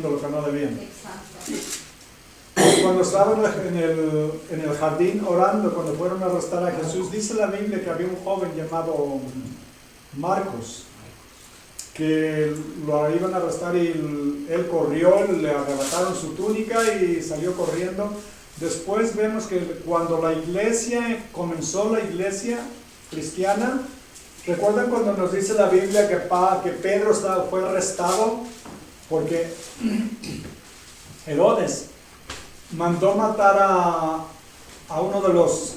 comiendo lo que no debían. Exacto. Cuando estaban en el jardín orando, cuando fueron a arrestar a Jesús, dice la Biblia que había un joven llamado Marcos, que lo iban a arrestar y él corrió, le arrebataron su túnica y salió corriendo. Después vemos que cuando comenzó la iglesia cristiana, ¿recuerdan cuando nos dice la Biblia que Pedro fue arrestado? Porque Herodes mandó matar a uno de los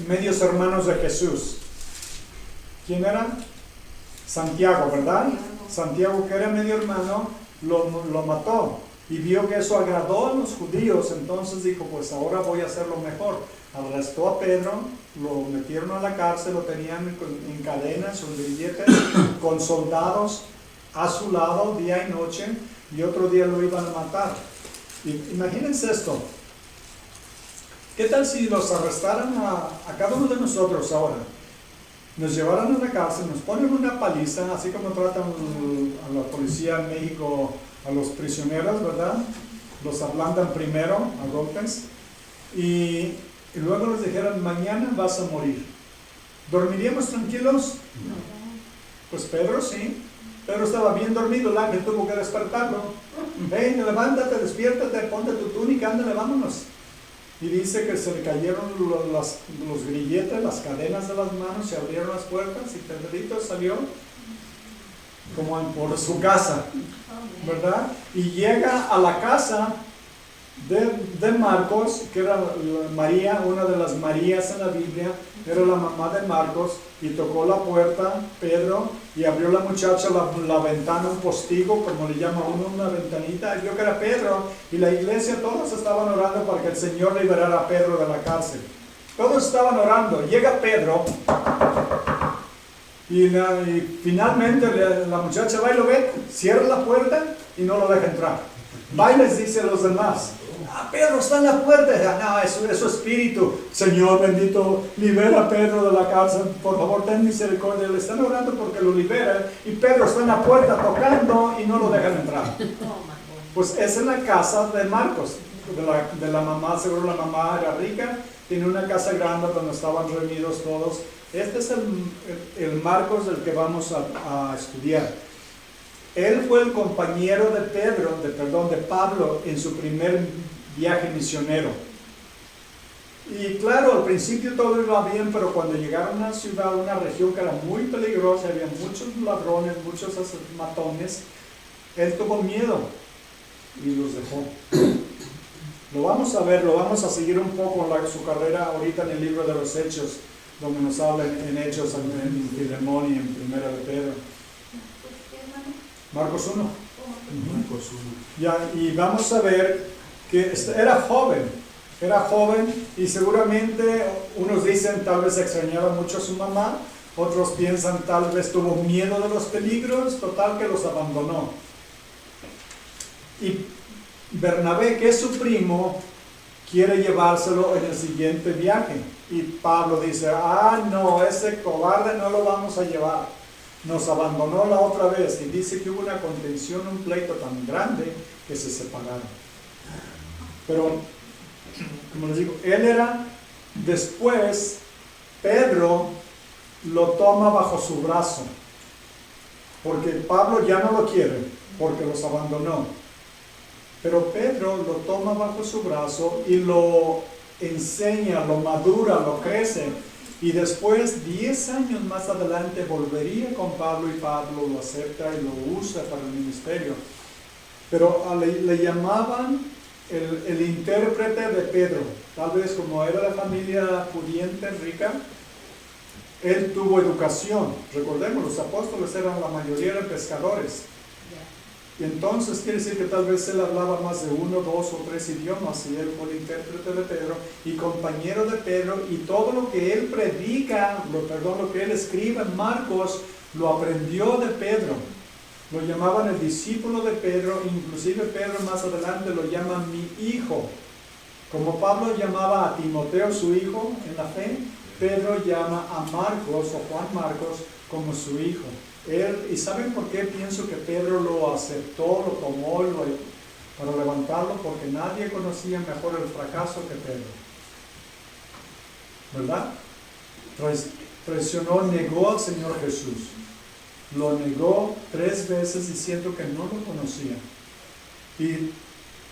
medios hermanos de Jesús. ¿Quién era? Santiago, ¿verdad? Santiago, que era medio hermano, lo mató y vio que eso agradó a los judíos. Entonces dijo, pues ahora voy a hacerlo mejor. Arrestó a Pedro, lo metieron a la cárcel, lo tenían en cadenas o en grilletes, con soldados a su lado día y noche, y otro día lo iban a matar. Imagínense esto. ¿Qué tal si los arrestaran a cada uno de nosotros ahora? Nos llevaran a la cárcel, nos ponen una paliza, así como tratan a la policía en México a los prisioneros, ¿verdad? Los ablandan primero a golpes y luego les dijeran, mañana vas a morir. ¿Dormiríamos tranquilos? No. Pues Pedro sí. Pedro estaba bien dormido, el ángel tuvo que despertarlo. Ven, levántate, despiértate, ponte tu túnica, ándale, vámonos. Y dice que se le cayeron los grilletes, las cadenas de las manos, se abrieron las puertas y Pedrito salió como por su casa, ¿verdad? Y llega a la casa de Marcos, que era María, una de las Marías en la Biblia, era la mamá de Marcos, y tocó la puerta, Pedro, y abrió la muchacha la ventana, un postigo, como le llama uno, una ventanita, y vio que era Pedro, y la iglesia, todos estaban orando para que el Señor liberara a Pedro de la cárcel. Todos estaban orando, llega Pedro, y finalmente la muchacha va y lo ve, cierra la puerta y no lo deja entrar. Va y les dice a los demás, Pedro está en la puerta. No, es su espíritu. Señor bendito, libera a Pedro de la cárcel, por favor ten misericordia. Le están orando porque lo libera y Pedro está en la puerta tocando y no lo dejan entrar. Pues esa es la casa de Marcos, de la mamá. Seguro la mamá era rica, tiene una casa grande donde estaban reunidos todos. Este es el Marcos del que vamos a estudiar. Él fue el compañero de Pablo en su primer viaje misionero. Y claro, al principio todo iba bien, pero cuando llegaron a una ciudad, una región que era muy peligrosa, había muchos ladrones, muchos matones, él tuvo miedo y los dejó. Lo vamos a ver, lo vamos a seguir un poco en su carrera ahorita en el libro de los Hechos, donde nos habla en Hechos, en Filemón y en Primera de Pedro. Marcos 1. Marcos 1. Ya, y vamos a ver que era joven y seguramente unos dicen tal vez extrañaba mucho a su mamá, otros piensan tal vez tuvo miedo de los peligros, total que los abandonó. Y Bernabé, que es su primo, quiere llevárselo en el siguiente viaje. Y Pablo dice, no, ese cobarde no lo vamos a llevar. Nos abandonó la otra vez. Y dice que hubo una contención, un pleito tan grande que se separaron. Pero, como les digo, después, Pedro lo toma bajo su brazo. Porque Pablo ya no lo quiere, porque los abandonó. Pero Pedro lo toma bajo su brazo y lo enseña, lo madura, lo crece. Y después, 10 años más adelante, volvería con Pablo y Pablo lo acepta y lo usa para el ministerio. Pero le llamaban el intérprete de Pedro. Tal vez como era de familia pudiente, rica, él tuvo educación. Recordemos, los apóstoles la mayoría eran pescadores. Y entonces quiere decir que tal vez él hablaba más de 1, 2 o 3 idiomas y él fue el intérprete de Pedro y compañero de Pedro, y todo lo que él predica, lo que él escribe en Marcos, lo aprendió de Pedro. Lo llamaban el discípulo de Pedro, inclusive Pedro más adelante lo llama mi hijo. Como Pablo llamaba a Timoteo su hijo en la fe, Pedro llama a Marcos o Juan Marcos como su hijo. ¿Y saben por qué pienso que Pedro lo aceptó, lo tomó, aguantarlo porque nadie conocía mejor el fracaso que Pedro. ¿Verdad? Traicionó, negó al Señor Jesús. Lo negó 3 veces diciendo que no lo conocía. Y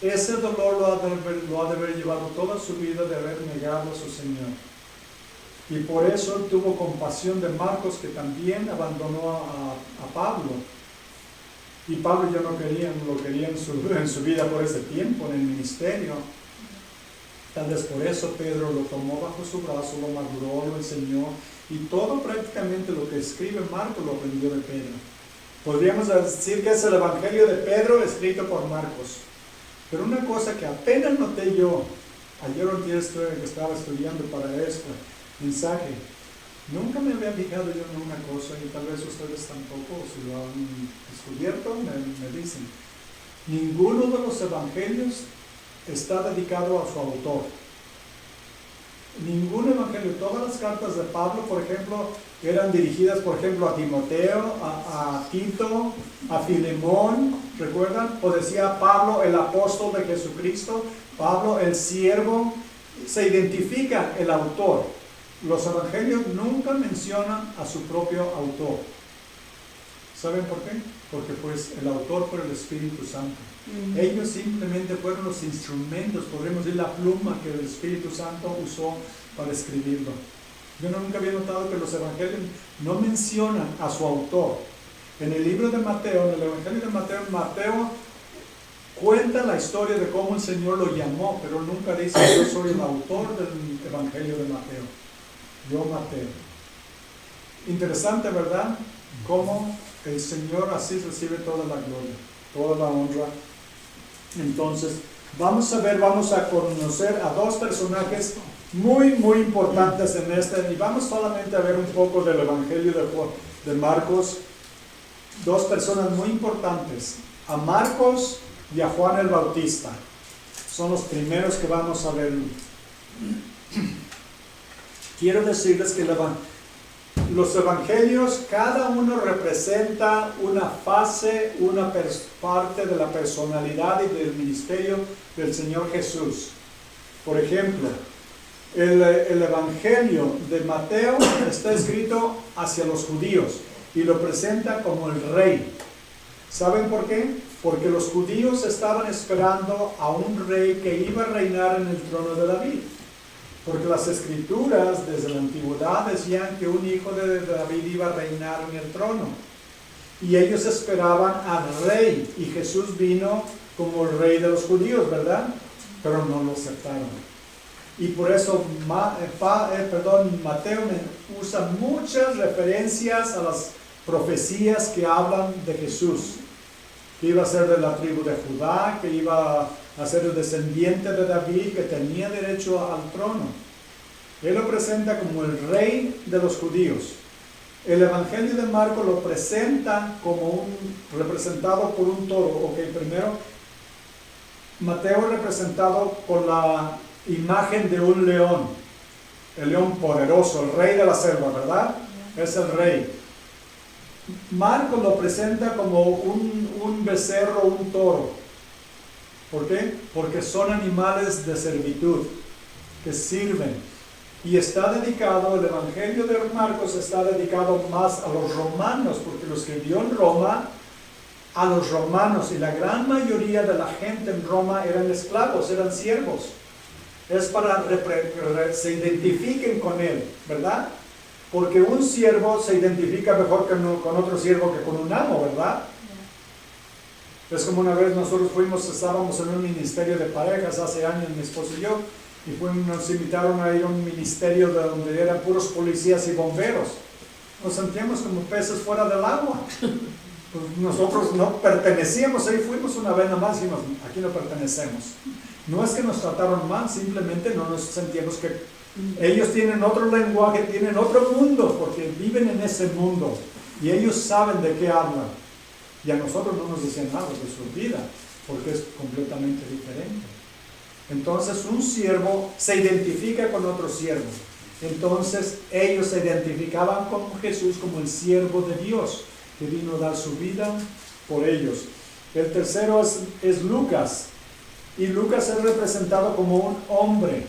ese dolor lo ha de haber llevado toda su vida de haber negado a su Señor. Y por eso él tuvo compasión de Marcos, que también abandonó a Pablo. Y Pablo ya no lo quería en su vida por ese tiempo, en el ministerio. Tal vez por eso Pedro lo tomó bajo su brazo, lo maduró, lo enseñó. Y todo prácticamente lo que escribe Marcos lo aprendió de Pedro. Podríamos decir que es el Evangelio de Pedro escrito por Marcos. Pero una cosa que apenas noté yo, ayer o antier que estaba estudiando para este mensaje, nunca me había fijado yo en una cosa, y tal vez ustedes tampoco, si lo han descubierto, me dicen. Ninguno de los evangelios está dedicado a su autor. Ningún evangelio. Todas las cartas de Pablo, por ejemplo, eran dirigidas, por ejemplo, a Timoteo, a Tito, a Filemón, ¿recuerdan? O decía Pablo, el apóstol de Jesucristo, Pablo, el siervo. Se identifica el autor. Los evangelios nunca mencionan a su propio autor. ¿Saben por qué? Porque pues el autor fue el Espíritu Santo. Ellos simplemente fueron los instrumentos, podríamos decir la pluma que el Espíritu Santo usó para escribirlo. Yo nunca había notado que los evangelios no mencionan a su autor. En el libro de Mateo, en el Evangelio de Mateo, Mateo cuenta la historia de cómo el Señor lo llamó, pero nunca dice yo soy el autor del Evangelio de Mateo. Yo Mateo. Interesante, ¿verdad? Cómo el Señor así recibe toda la gloria, toda la honra. Entonces, vamos a conocer a 2 personajes muy importantes en este, y vamos solamente a ver un poco del Evangelio de Marcos. 2 personas muy importantes, a Marcos y a Juan el Bautista. Son los primeros que vamos a ver. Quiero decirles que los evangelios, cada uno representa una fase, una parte de la personalidad y del ministerio del Señor Jesús. Por ejemplo, el evangelio de Mateo está escrito hacia los judíos y lo presenta como el rey. ¿Saben por qué? Porque los judíos estaban esperando a un rey que iba a reinar en el trono de David. Porque las escrituras desde la antigüedad decían que un hijo de David iba a reinar en el trono. Y ellos esperaban al rey. Y Jesús vino como el rey de los judíos, ¿verdad? Pero no lo aceptaron. Y por eso Mateo usa muchas referencias a las profecías que hablan de Jesús. Que iba a ser de la tribu de Judá, que iba a ser el descendiente de David, que tenía derecho al trono. Él lo presenta como el rey de los judíos. El Evangelio de Marcos lo presenta como representado por un toro. Ok, primero, Mateo representado por la imagen de un león. El león poderoso, el rey de la selva, ¿verdad? Es el rey. Marcos lo presenta como un becerro, un toro. ¿Por qué? Porque son animales de servitud, que sirven. Y está dedicado, el Evangelio de Marcos está dedicado más a los romanos, porque lo escribió en Roma, a los romanos. Y la gran mayoría de la gente en Roma eran esclavos, eran siervos. Es para que se identifiquen con él, ¿verdad? Porque un siervo se identifica mejor con otro siervo que con un amo, ¿verdad? Es como una vez nosotros estábamos en un ministerio de parejas hace años, mi esposo y yo, y nos invitaron a ir a un ministerio donde eran puros policías y bomberos. Nos sentíamos como peces fuera del agua. Pues nosotros no pertenecíamos, ahí fuimos una vez nada más y aquí no pertenecemos. No es que nos trataron mal, simplemente no nos sentíamos que... Ellos tienen otro lenguaje, tienen otro mundo, porque viven en ese mundo y ellos saben de qué hablan. Y a nosotros no nos dicen nada de su vida, porque es completamente diferente. Entonces un siervo se identifica con otro siervo. Entonces ellos se identificaban con Jesús como el siervo de Dios, que vino a dar su vida por ellos. El tercero es Lucas. Y Lucas es representado como un hombre.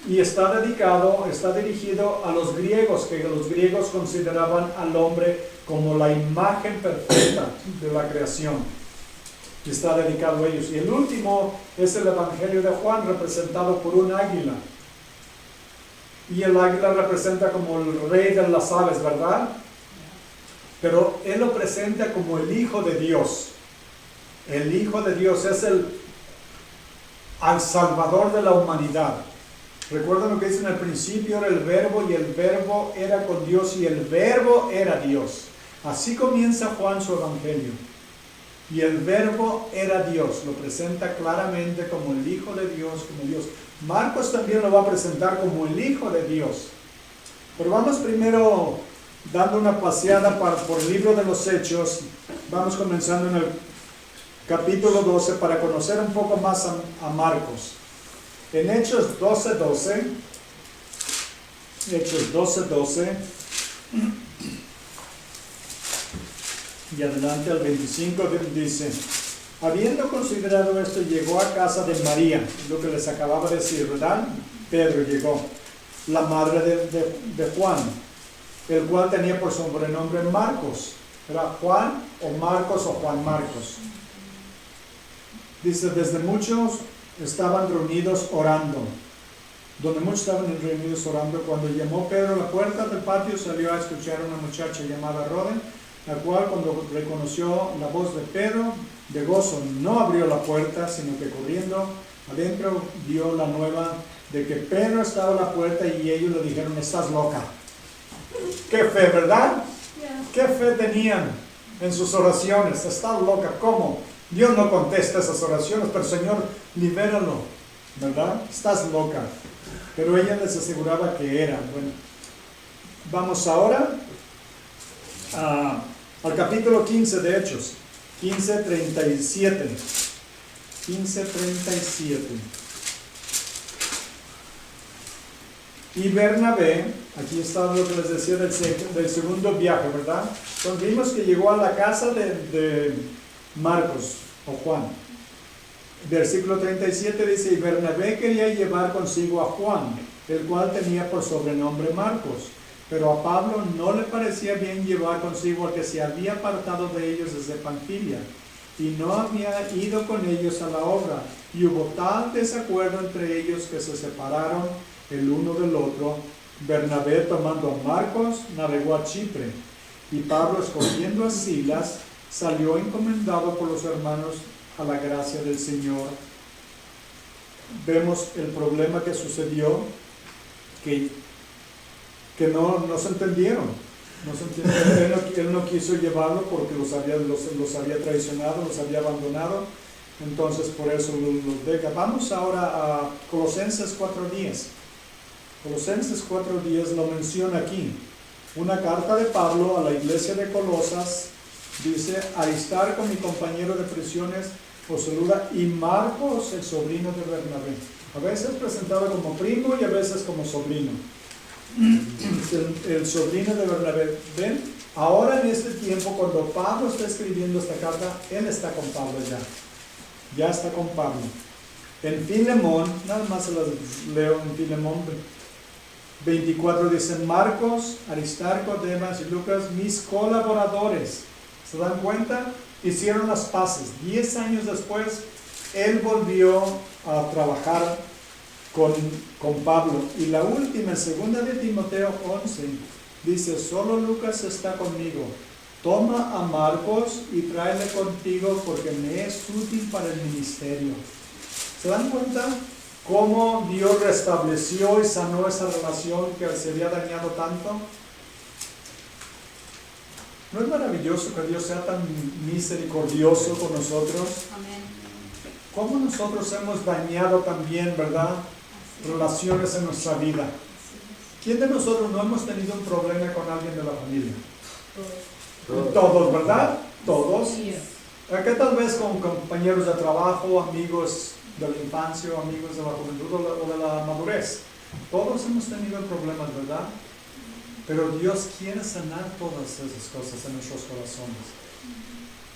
Y está dirigido a los griegos, que los griegos consideraban al hombre como la imagen perfecta de la creación. Y está dedicado a ellos. Y el último es el Evangelio de Juan, representado por un águila. Y el águila representa como el rey de las aves, ¿verdad? Pero él lo presenta como el Hijo de Dios. El Hijo de Dios es el Salvador de la humanidad. Recuerden lo que dice en el principio era el verbo, y el verbo era con Dios, y el verbo era Dios. Así comienza Juan su evangelio. Y el verbo era Dios. Lo presenta claramente como el Hijo de Dios, como Dios. Marcos también lo va a presentar como el Hijo de Dios. Pero vamos primero dando una paseada por el libro de los Hechos. Vamos comenzando en el capítulo 12 para conocer un poco más a Marcos. En Hechos 12:12, Hechos 12:12, y adelante al 25 dice: habiendo considerado esto, llegó a casa de María, lo que les acababa de decir, ¿verdad? Pedro llegó, la madre de Juan, el cual tenía por sobrenombre Marcos. ¿Era Juan o Marcos o Juan Marcos? Dice, desde muchos estaban reunidos orando. Donde muchos estaban reunidos orando, cuando llamó Pedro a la puerta del patio, salió a escuchar a una muchacha llamada Rode, la cual, cuando reconoció la voz de Pedro, de gozo no abrió la puerta, sino que corriendo adentro dio la nueva de que Pedro estaba a la puerta, y ellos le dijeron: estás loca. Qué fe, ¿verdad? Qué fe tenían en sus oraciones. Estás loca. ¿Cómo? Dios no contesta esas oraciones, pero Señor, libéralo, ¿verdad? Estás loca. Pero ella les aseguraba que era. Bueno, vamos ahora al capítulo 15 de Hechos, 15:37. 15:37. Y Bernabé, aquí está lo que les decía del segundo viaje, ¿verdad? Entonces vimos que llegó a la casa de Marcos o Juan. Versículo 37 dice: y Bernabé quería llevar consigo a Juan, el cual tenía por sobrenombre Marcos. Pero a Pablo no le parecía bien llevar consigo al que se había apartado de ellos desde Panfilia, y no había ido con ellos a la obra. Y hubo tal desacuerdo entre ellos que se separaron el uno del otro. Bernabé, tomando a Marcos, navegó a Chipre, y Pablo, escogiendo a Silas, salió encomendado por los hermanos a la gracia del Señor. Vemos el problema que sucedió, que no se entendieron. Él no quiso llevarlo porque los había traicionado, los había abandonado. Entonces por eso los deja. Vamos ahora a Colosenses 4:10. Colosenses 4:10 lo menciona aquí. Una carta de Pablo a la iglesia de Colosas. Dice: Aristarco, mi compañero de prisiones, os saluda, y Marcos, el sobrino de Bernabé. A veces presentado como primo y a veces como sobrino. El sobrino de Bernabé. ¿Ven? Ahora en este tiempo, cuando Pablo está escribiendo esta carta, él está con Pablo ya. Ya está con Pablo. En Filemón, nada más se las leo en Filemón 24, dice: Marcos, Aristarco, Demas y Lucas, mis colaboradores. ¿Se dan cuenta? Hicieron las paces. 10 años después, él volvió a trabajar con Pablo. Y la última, segunda de Timoteo 11, dice: solo Lucas está conmigo. Toma a Marcos y tráele contigo, porque me es útil para el ministerio. ¿Se dan cuenta cómo Dios restableció y sanó esa relación que se había dañado tanto? ¿No es maravilloso que Dios sea tan misericordioso con nosotros? Amén. ¿Cómo nosotros hemos dañado también, verdad, relaciones en nuestra vida? ¿Quién de nosotros no hemos tenido un problema con alguien de la familia? Todos, ¿verdad? Todos. ¿Qué tal vez con compañeros de trabajo, amigos de la infancia, o amigos de la juventud o de la madurez? Todos hemos tenido problemas, ¿verdad? Pero Dios quiere sanar todas esas cosas en nuestros corazones.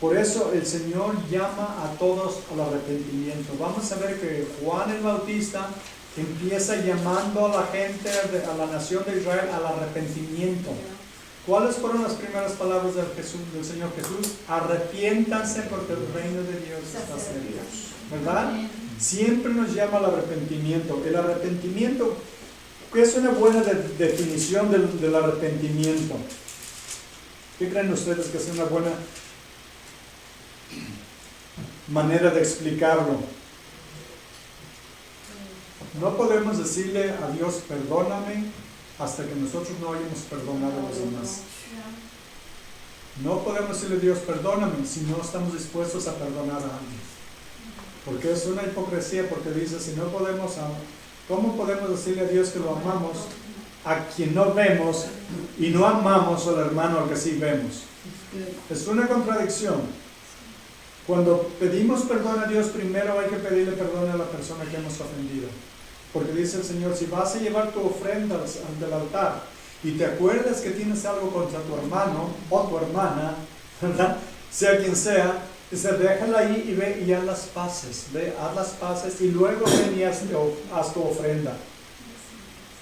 Por eso el Señor llama a todos al arrepentimiento. Vamos a ver que Juan el Bautista empieza llamando a la gente, a la nación de Israel, al arrepentimiento. ¿Cuáles fueron las primeras palabras del Señor Jesús? Arrepiéntanse porque el reino de Dios está cerca. ¿Verdad? Siempre nos llama al arrepentimiento. El arrepentimiento, ¿qué es una buena definición del arrepentimiento? ¿Qué creen ustedes que es una buena manera de explicarlo? No podemos decirle a Dios, perdóname, hasta que nosotros no hayamos perdonado a los demás. No podemos decirle a Dios, perdóname, si no estamos dispuestos a perdonar a alguien. Porque es una hipocresía, porque dice, si no podemos, ¿cómo podemos decirle a Dios que lo amamos a quien no vemos y no amamos al hermano al que sí vemos? Es una contradicción. Cuando pedimos perdón a Dios, primero hay que pedirle perdón a la persona que hemos ofendido. Porque dice el Señor, si vas a llevar tu ofrenda ante el altar y te acuerdas que tienes algo contra tu hermano o tu hermana, ¿verdad? Sea quien sea, dice, déjala ahí y ve y haz las paces. Ve, haz las paces y luego ven y haz tu ofrenda.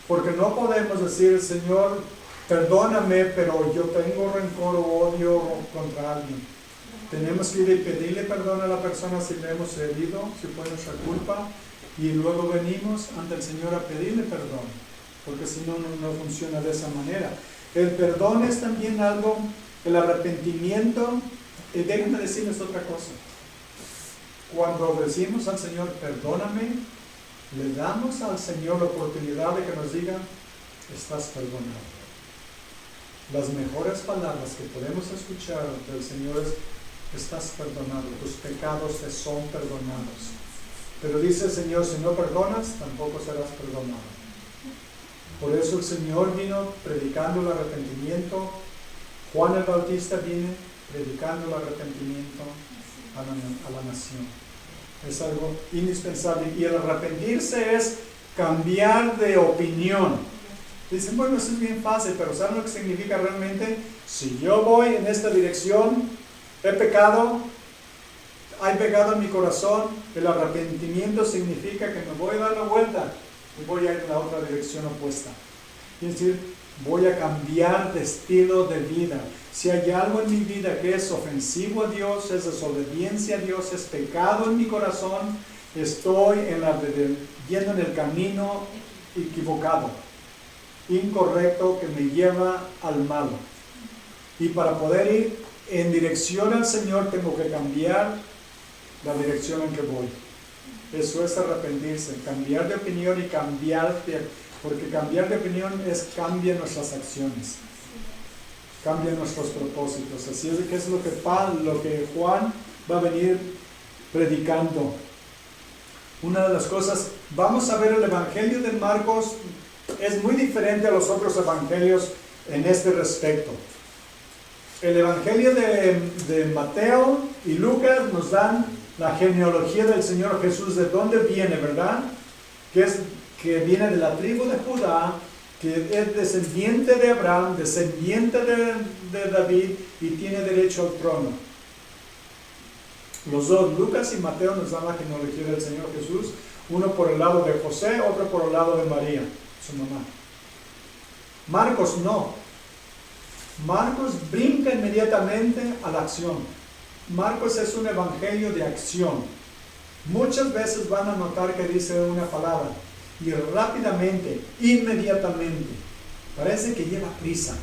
Porque no podemos decir, Señor, perdóname, pero yo tengo rencor o odio contra alguien. Tenemos que ir y pedirle perdón a la persona si le hemos herido, si fue nuestra culpa, y luego venimos ante el Señor a pedirle perdón, porque si no, no funciona de esa manera. El perdón es también algo, el arrepentimiento, y déjenme decirles otra cosa. Cuando decimos al Señor, perdóname, le damos al Señor la oportunidad de que nos diga, estás perdonado. Las mejores palabras que podemos escuchar del Señor es, estás perdonado, tus pecados te son perdonados. Pero dice el Señor, si no perdonas, tampoco serás perdonado. Por eso el Señor vino predicando el arrepentimiento. Juan el Bautista viene predicando el arrepentimiento a la nación. Es algo indispensable. Y el arrepentirse es cambiar de opinión. Dicen, bueno, eso es bien fácil, pero ¿saben lo que significa realmente? Si yo voy en esta dirección, he pecado, hay pecado en mi corazón, el arrepentimiento significa que me voy a dar la vuelta y voy a ir en la otra dirección opuesta. Es decir, voy a cambiar de estilo de vida. Si hay algo en mi vida que es ofensivo a Dios, es desobediencia a Dios, es pecado en mi corazón, estoy yendo en el camino equivocado, incorrecto, que me lleva al malo. Y para poder ir en dirección al Señor tengo que cambiar la dirección en que voy. Eso es arrepentirse, cambiar de opinión y porque cambiar de opinión cambia nuestras acciones, cambia nuestros propósitos. Así es que es lo que Juan va a venir predicando. Una de las cosas, vamos a ver el Evangelio de Marcos, es muy diferente a los otros evangelios en este respecto. El Evangelio de Mateo y Lucas nos dan la genealogía del Señor Jesús, de dónde viene, ¿verdad? Que viene de la tribu de Judá, que es descendiente de Abraham, descendiente de David y tiene derecho al trono. Los dos, Lucas y Mateo, nos dan la genealogía del Señor Jesús, uno por el lado de José, otro por el lado de María, su mamá. Marcos no. Marcos brinca inmediatamente a la acción. Marcos es un evangelio de acción. Muchas veces van a notar que dice una palabra y rápidamente, inmediatamente, parece que lleva prisa.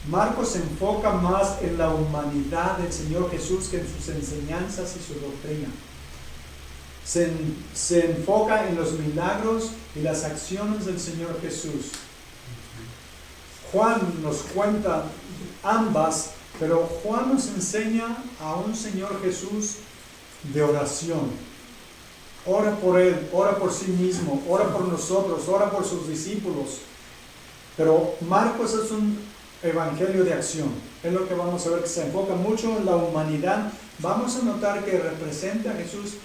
Marcos se enfoca más en la humanidad del Señor Jesús que en sus enseñanzas y su doctrina. Se enfoca en los milagros y las acciones del Señor Jesús. Juan nos cuenta ambas, pero Juan nos enseña a un Señor Jesús de oración. Ora por Él, ora por sí mismo, ora por nosotros, ora por sus discípulos. Pero Marcos es un evangelio de acción. Es lo que vamos a ver, que se enfoca mucho en la humanidad. Vamos a notar que representa a Jesús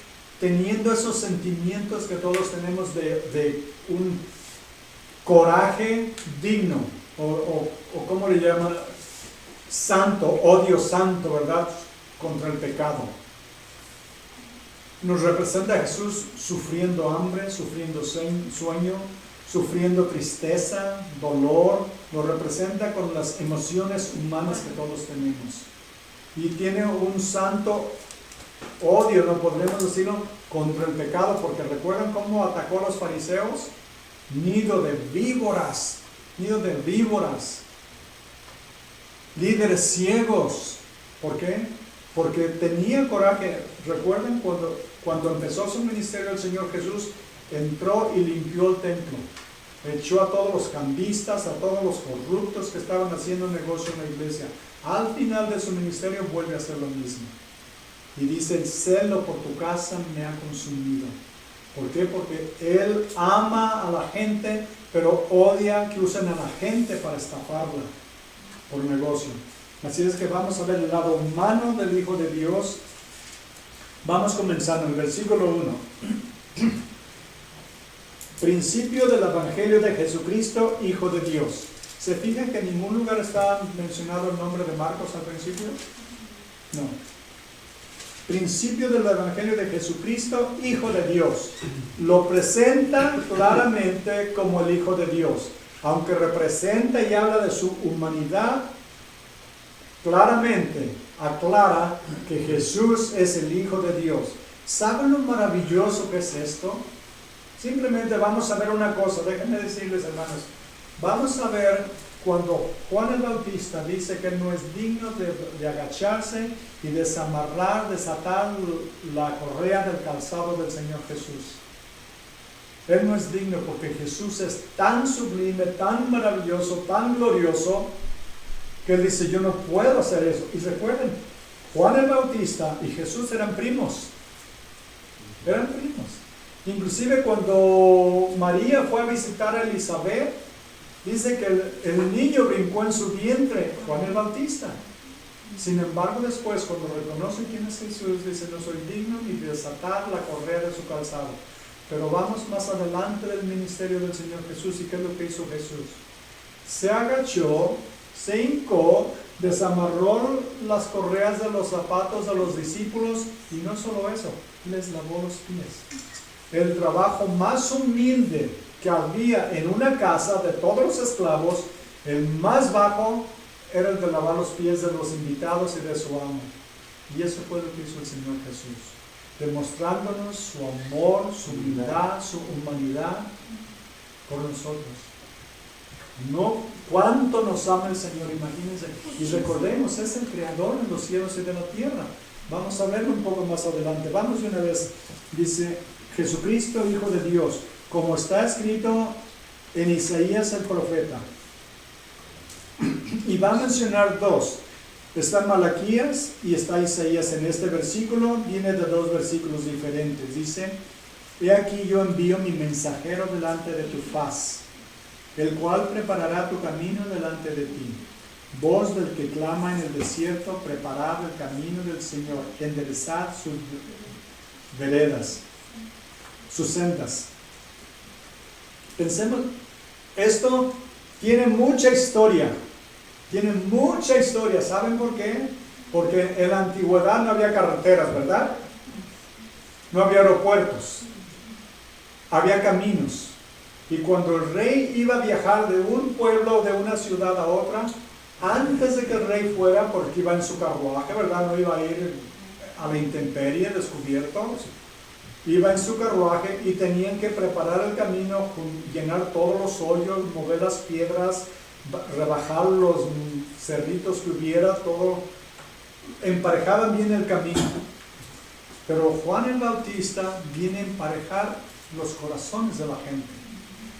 teniendo esos sentimientos que todos tenemos de un coraje digno, o ¿cómo le llaman? Santo, odio santo, ¿verdad? contra el pecado. Nos representa a Jesús sufriendo hambre, sufriendo sueño, sufriendo tristeza, dolor. Nos representa con las emociones humanas que todos tenemos. Y tiene un santo odio, no podremos decirlo, contra el pecado, porque recuerdan cómo atacó a los fariseos. Nido de víboras, líderes ciegos. ¿Por qué? Porque tenía coraje. Recuerden cuando empezó su ministerio el Señor Jesús, entró y limpió el templo. Echó a todos los cambistas, a todos los corruptos que estaban haciendo negocio en la iglesia. Al final de su ministerio vuelve a hacer lo mismo. Y dice, el celo por tu casa me ha consumido. ¿Por qué? Porque Él ama a la gente, pero odia que usen a la gente para estafarla por negocio. Así es que vamos a ver el lado humano del Hijo de Dios. Vamos comenzando en el versículo 1. Principio del Evangelio de Jesucristo, Hijo de Dios. ¿Se fijan que en ningún lugar está mencionado el nombre de Marcos al principio? No. Principio del Evangelio de Jesucristo, Hijo de Dios. Lo presenta claramente como el Hijo de Dios. Aunque representa y habla de su humanidad, claramente aclara que Jesús es el Hijo de Dios. ¿Saben lo maravilloso que es esto? Simplemente vamos a ver una cosa, déjenme decirles, hermanos. Vamos a ver cuando Juan el Bautista dice que él no es digno de agacharse y desatar la correa del calzado del Señor Jesús. Él no es digno porque Jesús es tan sublime, tan maravilloso, tan glorioso, que él dice, yo no puedo hacer eso. Y recuerden, Juan el Bautista y Jesús eran primos. Eran primos. Inclusive cuando María fue a visitar a Elizabeth, dice que el niño brincó en su vientre, Juan el Bautista. Sin embargo, después, cuando reconoce quién es Jesús, dice, no soy digno ni de desatar la correa de su calzado. Pero vamos más adelante del ministerio del Señor Jesús. ¿Y qué es lo que hizo Jesús? Se agachó, se hincó, desamarró las correas de los zapatos de los discípulos y no solo eso, les lavó los pies. El trabajo más humilde que había en una casa de todos los esclavos, el más bajo era el de lavar los pies de los invitados y de su amo. Y eso fue lo que hizo el Señor Jesús, demostrándonos su amor, su humildad, su humanidad por nosotros. No, cuánto nos ama el Señor, imagínense. Y recordemos, es el creador de los cielos y de la tierra. Vamos a verlo un poco más adelante. Vamos de una vez. Dice, Jesucristo, Hijo de Dios, como está escrito en Isaías el profeta. Y va a mencionar dos. Está Malaquías y está Isaías. En este versículo viene de dos versículos diferentes. Dice, he aquí yo envío mi mensajero delante de tu faz, el cual preparará tu camino delante de ti. Voz del que clama en el desierto, preparad el camino del Señor, enderezad sus veredas, sus sendas. Pensemos, esto tiene mucha historia. Tiene mucha historia. ¿Saben por qué? Porque en la antigüedad no había carreteras, ¿verdad? No había aeropuertos. Había caminos. Y cuando el rey iba a viajar de un pueblo, de una ciudad a otra, antes de que el rey fuera, porque iba en su carruaje, ¿verdad? No iba a ir a la intemperie, descubierto. Iba en su carruaje y tenían que preparar el camino, llenar todos los hoyos, mover las piedras, rebajar los cerritos que hubiera, todo. Emparejaban bien el camino. Pero Juan el Bautista viene a emparejar los corazones de la gente,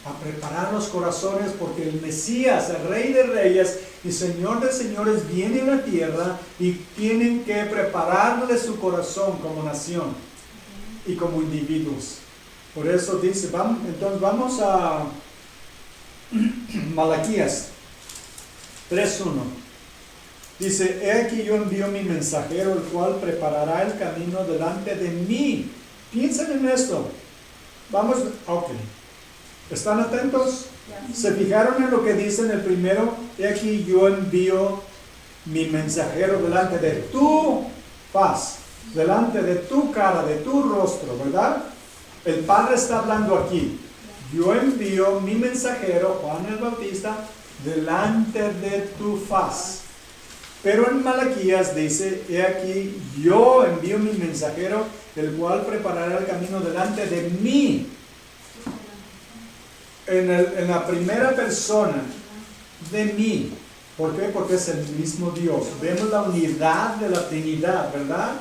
a preparar los corazones, porque el Mesías, el Rey de Reyes y Señor de Señores viene a la tierra y tienen que prepararle su corazón como nación y como individuos. Por eso dice, entonces vamos a Malaquías 3:1. Dice, he aquí yo envío mi mensajero, el cual preparará el camino delante de mí. Piensen en esto. Vamos, ok. ¿Están atentos? ¿Se fijaron en lo que dice en el primero? He aquí yo envío mi mensajero delante de tú. faz, delante de tu cara, de tu rostro, ¿verdad? El Padre está hablando aquí. Yo envío mi mensajero, Juan el Bautista, delante de tu faz. Pero en Malaquías dice, he aquí, yo envío mi mensajero, el cual preparará el camino delante de mí. En la primera persona, de mí. ¿Por qué? Porque es el mismo Dios. Vemos la unidad de la Trinidad, ¿verdad?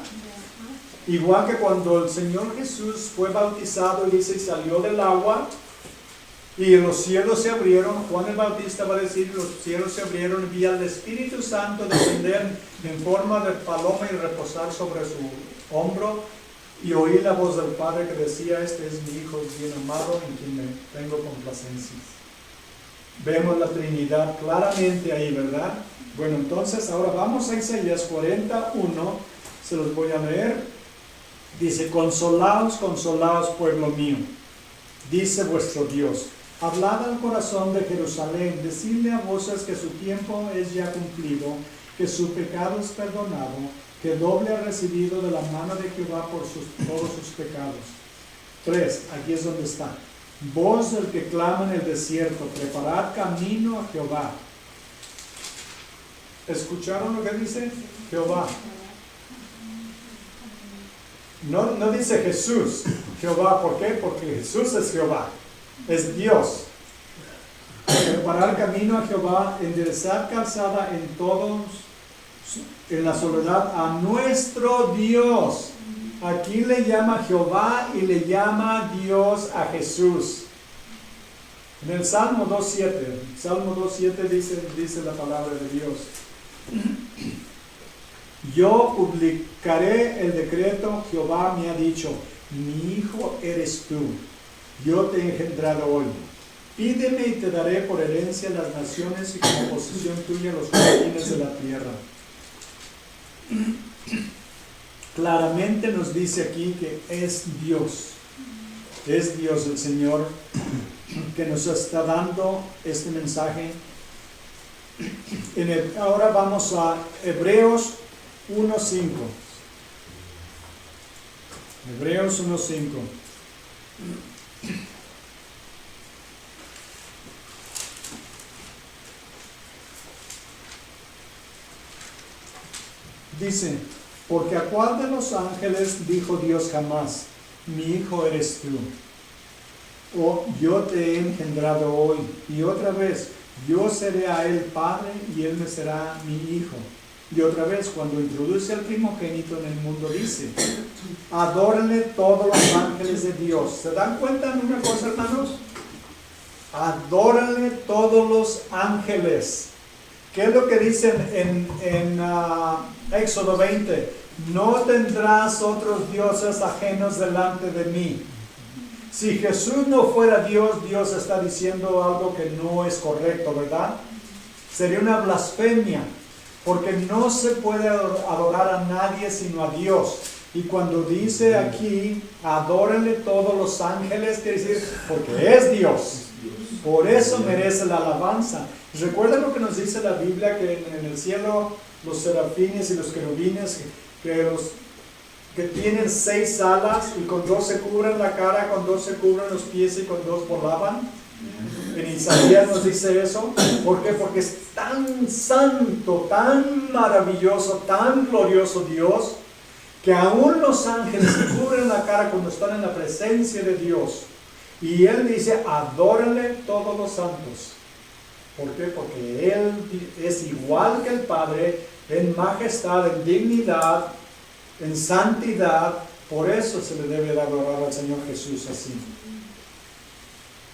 Igual que cuando el Señor Jesús fue bautizado y dice, salió del agua y los cielos se abrieron. Juan el Bautista va a decir, los cielos se abrieron y vi al Espíritu Santo descender en forma de paloma y reposar sobre su hombro, y oí la voz del Padre que decía, este es mi Hijo bien amado en quien me tengo complacencia. Vemos la Trinidad claramente ahí, ¿verdad? Bueno, entonces ahora vamos a Isaías 41, se los voy a leer. Dice, consolaos, consolaos, pueblo mío, dice vuestro Dios. Hablad al corazón de Jerusalén, decidle a voces que su tiempo es ya cumplido, que su pecado es perdonado, que doble ha recibido de la mano de Jehová por todos sus pecados. 3, aquí es donde está. Voz del que clama en el desierto, preparad camino a Jehová. ¿Escucharon lo que dice Jehová? No dice Jesús, Jehová. ¿Por qué? Porque Jesús es Jehová, es Dios. Preparar camino a Jehová, enderezar calzada en la soledad a nuestro Dios. Aquí le llama Jehová y le llama Dios a Jesús. En el Salmo 2.7 dice la palabra de Dios. Yo publicaré el decreto, Jehová me ha dicho, mi hijo eres tú, yo te he engendrado hoy. Pídeme y te daré por herencia las naciones y como posesión tuya los confines de la tierra. Claramente nos dice aquí que es Dios el Señor que nos está dando este mensaje. Ahora vamos a Hebreos 1.5. Hebreos 1.5. Dice, porque a cuál de los ángeles dijo Dios jamás, mi hijo eres tú, o yo te he engendrado hoy, y otra vez, yo seré a él padre y él me será mi hijo. Y otra vez, cuando introduce al primogénito en el mundo, dice, adórenle todos los ángeles de Dios. ¿Se dan cuenta de una cosa, hermanos? Adórenle todos los ángeles. ¿Qué es lo que dicen en Éxodo 20? No tendrás otros dioses ajenos delante de mí. Si Jesús no fuera Dios, Dios está diciendo algo que no es correcto, ¿verdad? Sería una blasfemia, porque no se puede adorar a nadie sino a Dios. Y cuando dice aquí, adórenle todos los ángeles, quiere decir, porque es Dios. Por eso merece la alabanza. ¿Recuerdan lo que nos dice la Biblia? Que en el cielo los serafines y los querubines, que tienen 6 alas y con 2 se cubren la cara, con 2 se cubren los pies y con 2 volaban. En Isaías nos dice eso. ¿Por qué? Porque es tan santo, tan maravilloso, tan glorioso Dios, que aún los ángeles se cubren la cara cuando están en la presencia de Dios. Y Él dice, adórenle todos los santos. ¿Por qué? Porque Él es igual que el Padre, en majestad, en dignidad, en santidad. Por eso se le debe de adorar al Señor Jesús así.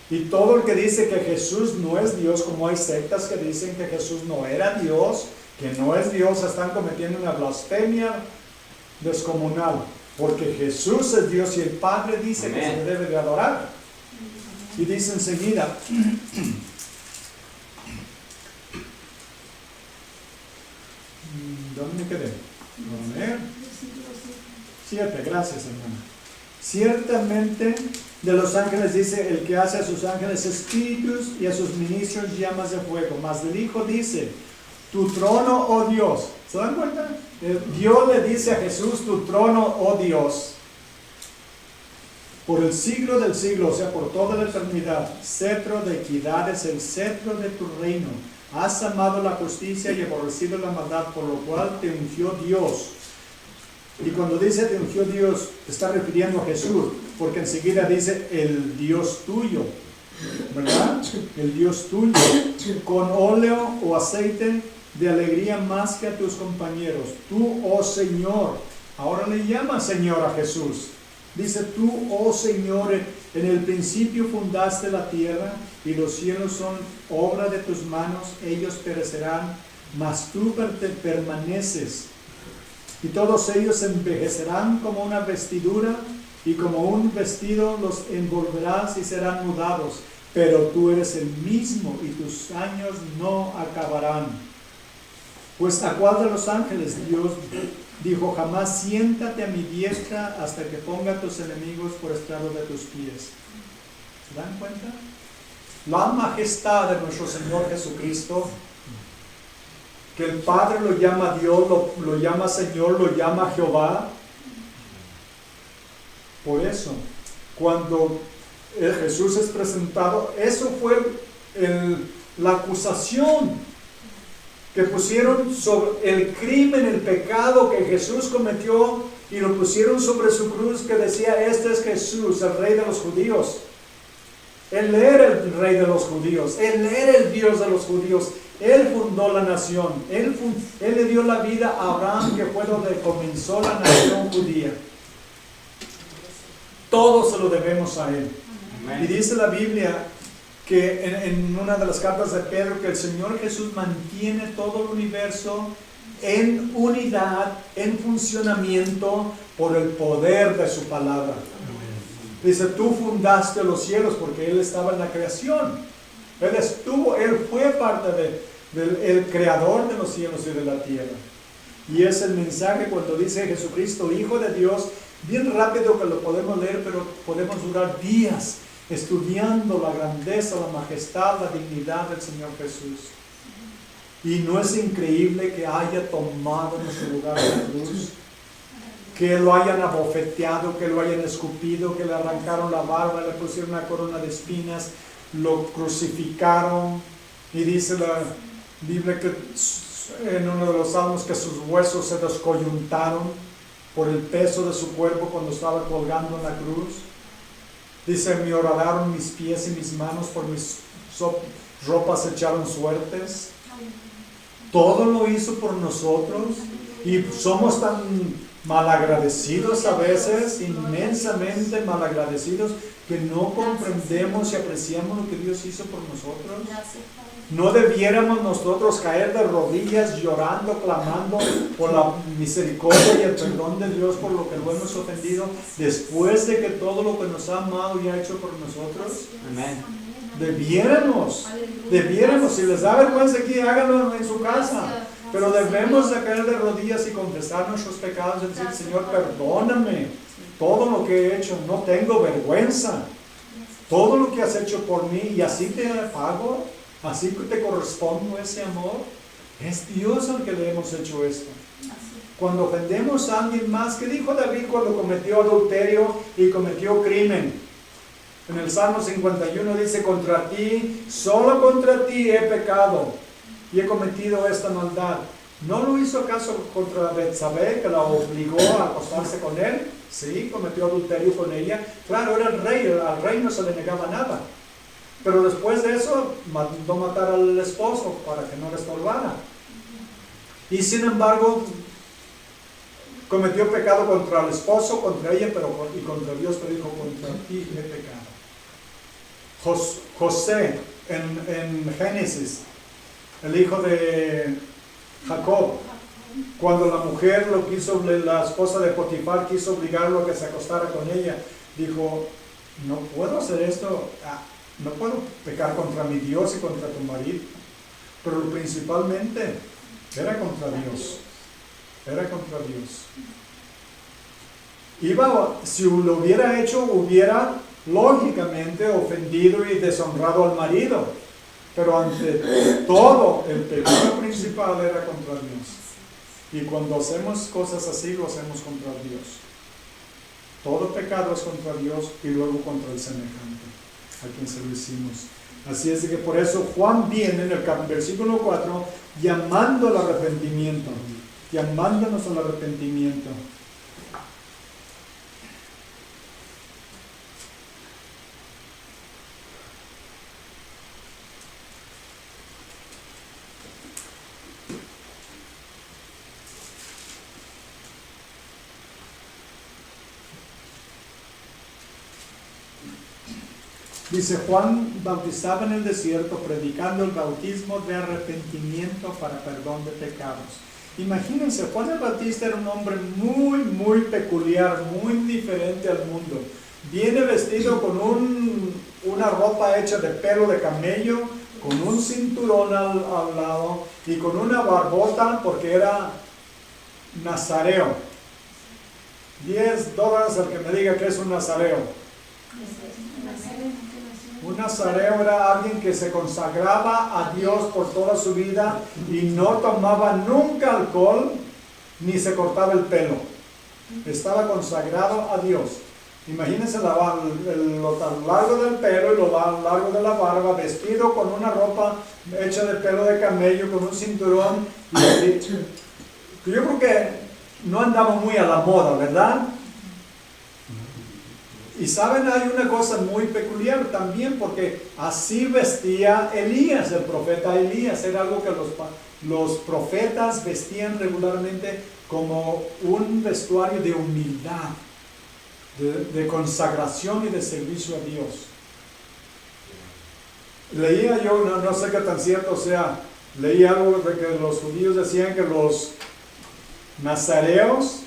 Y todo el que dice que Jesús no es Dios, como hay sectas que dicen que Jesús no era Dios, que no es Dios, están cometiendo una blasfemia descomunal. Porque Jesús es Dios y el Padre dice Amén. Que se le debe de adorar. Y dice enseguida, ¿dónde me quedé? Vamos a ver. 7, gracias hermano. Ciertamente de los ángeles dice, el que hace a sus ángeles espíritus y a sus ministros llamas de fuego. Mas del Hijo dice, tu trono, oh Dios. ¿Se dan cuenta? Dios le dice a Jesús, tu trono, oh Dios, por el siglo del siglo, o sea, por toda la eternidad, cetro de equidad es el cetro de tu reino. Has amado la justicia y aborrecido la maldad, por lo cual te ungió Dios. Y cuando dice te ungió Dios, te está refiriendo a Jesús, porque enseguida dice el Dios tuyo, ¿verdad? El Dios tuyo, con óleo o aceite de alegría más que a tus compañeros. Tú, oh Señor, ahora le llama Señor a Jesús. Dice tú, oh Señor, en el principio fundaste la tierra y los cielos son obra de tus manos, ellos perecerán, mas tú permaneces. Y todos ellos envejecerán como una vestidura y como un vestido los envolverás y serán mudados. Pero tú eres el mismo y tus años no acabarán. Pues ¿a cuál de los ángeles Dios dijo, jamás siéntate a mi diestra hasta que ponga a tus enemigos por estrado de tus pies? ¿Se dan cuenta? La majestad de nuestro Señor Jesucristo, que el Padre lo llama Dios, lo llama Señor, lo llama Jehová. Por eso, cuando Jesús es presentado, eso fue la acusación que pusieron sobre el crimen, el pecado que Jesús cometió, y lo pusieron sobre su cruz, que decía, este es Jesús, el Rey de los judíos. Él era el Rey de los judíos, Él era el Dios de los judíos, Él fundó la nación, Él le dio la vida a Abraham, que fue donde comenzó la nación judía. Todo se lo debemos a Él. Amén. Y dice la Biblia que en una de las cartas de Pedro, que el Señor Jesús mantiene todo el universo en unidad, en funcionamiento, por el poder de su palabra. Dice, tú fundaste los cielos, porque Él estaba en la creación. Él fue parte del creador de los cielos y de la tierra. Y es el mensaje cuando dice Jesucristo, Hijo de Dios, bien rápido que lo podemos leer, pero podemos durar días estudiando la grandeza, la majestad, la dignidad del Señor Jesús. Y no es increíble que haya tomado nuestro lugar en la cruz, que lo hayan abofeteado, que lo hayan escupido, que le arrancaron la barba, le pusieron una corona de espinas, lo crucificaron, y dice la Biblia que en uno de los salmos que sus huesos se descoyuntaron por el peso de su cuerpo cuando estaba colgando en la cruz. Dice, me horadaron mis pies y mis manos, por mis ropas echaron suertes. Todo lo hizo por nosotros, y somos tan malagradecidos a veces, inmensamente malagradecidos, que no comprendemos y apreciamos lo que Dios hizo por nosotros. No debiéramos nosotros caer de rodillas llorando, clamando por la misericordia y el perdón de Dios por lo que lo hemos ofendido, después de que todo lo que nos ha amado y ha hecho por nosotros. Amén. Debiéramos, si les da vergüenza aquí, háganlo en su casa, pero debemos de caer de rodillas y confesar nuestros pecados y decir, Señor, perdóname todo lo que he hecho, no tengo vergüenza, todo lo que has hecho por mí, y así te pago, así que te correspondo ese amor. Es Dios al que le hemos hecho esto. Cuando ofendemos a alguien más, ¿qué dijo David cuando cometió adulterio y cometió crimen? En el Salmo 51 dice, contra ti, solo contra ti he pecado y he cometido esta maldad. ¿No lo hizo acaso contra Betsabé, que la obligó a acostarse con él? Sí, cometió adulterio con ella. Claro, era el rey, al rey no se le negaba nada. Pero después de eso, mandó matar al esposo para que no le estorbara. Y sin embargo, cometió pecado contra el esposo, contra ella, y contra Dios, pero dijo, contra ti he pecado. José, en Génesis, el hijo de Jacob, cuando la mujer la esposa de Potifar quiso obligarlo a que se acostara con ella, dijo, no puedo hacer esto, no puedo pecar contra mi Dios y contra tu marido, pero principalmente era contra Dios, si lo hubiera hecho, hubiera lógicamente ofendido y deshonrado al marido, pero ante todo el pecado principal era contra Dios. Y cuando hacemos cosas así, lo hacemos contra Dios. Todo pecado es contra Dios y luego contra el semejante, a quien se lo hicimos. Así es de que por eso Juan viene en el versículo 4 llamando al arrepentimiento, llamándonos al arrepentimiento. Dice, Juan bautizaba en el desierto predicando el bautismo de arrepentimiento para perdón de pecados. Imagínense, Juan el Bautista era un hombre muy peculiar, muy diferente al mundo. Viene vestido con una ropa hecha de pelo de camello, con un cinturón al lado y con una barbota porque era nazareo. $10 al que me diga que es un nazareo. Un nazareo era alguien que se consagraba a Dios por toda su vida y no tomaba nunca alcohol ni se cortaba el pelo. Estaba consagrado a Dios. Imagínense lo tan largo del pelo y lo largo de la barba, vestido con una ropa hecha de pelo de camello, con un cinturón. Yo creo que no andaba muy a la moda, ¿verdad? Y saben, hay una cosa muy peculiar también, porque así vestía Elías, el profeta Elías. Era algo que los profetas vestían regularmente como un vestuario de humildad, de consagración y de servicio a Dios. Leía yo, no sé qué tan cierto sea, leí algo de que los judíos decían que los nazareos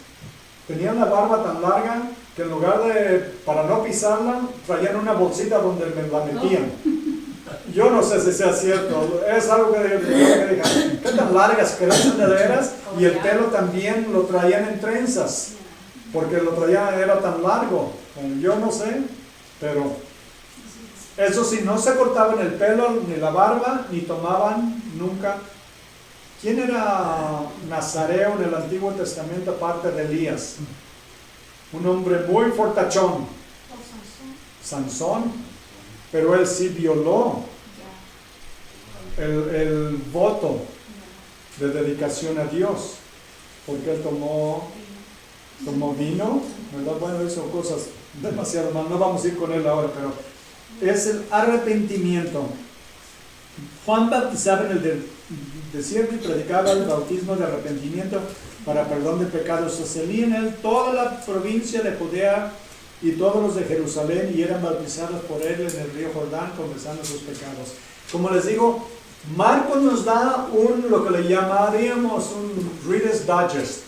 tenían la barba tan larga que en lugar para no pisarla, traían una bolsita donde la metían. Yo no sé si sea cierto, es algo que dije, ¿qué tan largas crecen de veras? Y el pelo también lo traían en trenzas, porque lo traían, era tan largo. Bueno, yo no sé, pero eso sí, no se cortaban el pelo, ni la barba, ni tomaban nunca. ¿Quién era nazareo en el Antiguo Testamento aparte de Elías? Un hombre muy fortachón. Sansón. Pero él sí violó el voto de dedicación a Dios. Porque él tomó vino, ¿verdad? Bueno, hizo cosas demasiado mal. No vamos a ir con él ahora, pero es el arrepentimiento. Juan bautizaba en el desierto y predicaba el bautismo de arrepentimiento para perdón de pecados. Se salía en él toda la provincia de Judea y todos los de Jerusalén y eran bautizados por él en el río Jordán, confesando sus pecados. Como les digo, Marcos nos da lo que le llamaríamos un Reader's Digest.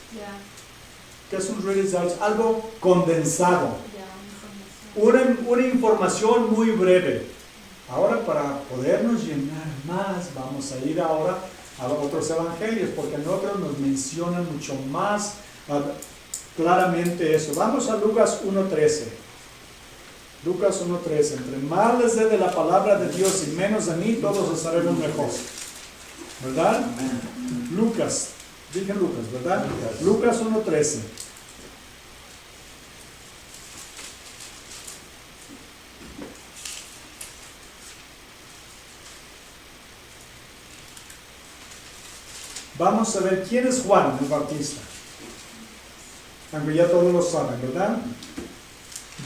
¿Qué es un Reader's Digest? Algo condensado. Una información muy breve. Ahora, para podernos llenar más, vamos a ir ahora a otros evangelios, porque en otros nos mencionan mucho más claramente eso. Vamos a Lucas 1:13. Lucas 1:13. Entre más les dé de la palabra de Dios y menos de mí, todos estaremos mejor. ¿Verdad? Lucas. Dije Lucas, ¿verdad? Lucas 1:13. Vamos a ver quién es Juan el Bautista. Aunque ya todos lo saben, ¿verdad?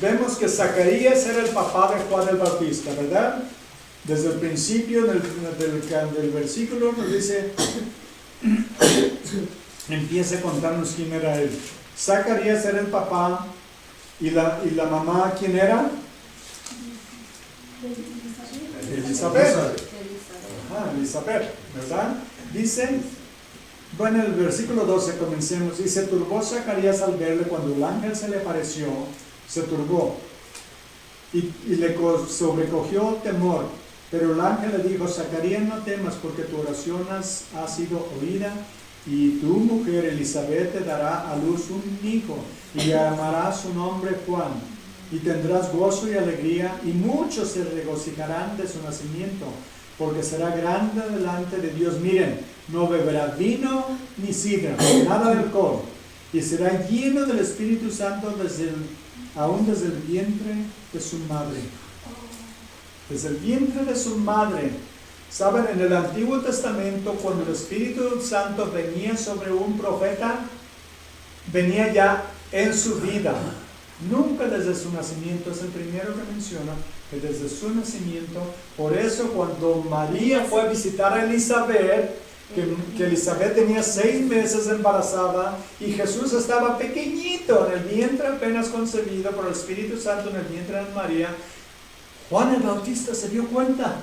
Vemos que Zacarías era el papá de Juan el Bautista, ¿verdad? Desde el principio del versículo nos dice, empieza a contarnos quién era él. Zacarías era el papá y la mamá, ¿quién era? Elizabeth. Elizabeth, ¿verdad? Dice, bueno, en el versículo 12 comencemos. Y se turbó Zacarías al verle cuando el ángel se le apareció, se turbó y le sobrecogió temor. Pero el ángel le dijo, Zacarías, no temas, porque tu oración ha sido oída, y tu mujer Elizabeth te dará a luz un hijo, y llamará su nombre Juan, y tendrás gozo y alegría, y muchos se regocijarán de su nacimiento, porque será grande delante de Dios. Miren, no beberá vino ni sidra, nada de alcohol, y será lleno del Espíritu Santo aún desde el vientre de su madre. Desde el vientre de su madre. ¿Saben? En el Antiguo Testamento, cuando el Espíritu Santo venía sobre un profeta, venía ya en su vida. Nunca desde su nacimiento. Es el primero que menciona que desde su nacimiento. Por eso cuando María fue a visitar a Elizabeth, que Elizabeth tenía 6 meses embarazada y Jesús estaba pequeñito en el vientre, apenas concebido por el Espíritu Santo en el vientre de María, Juan el Bautista se dio cuenta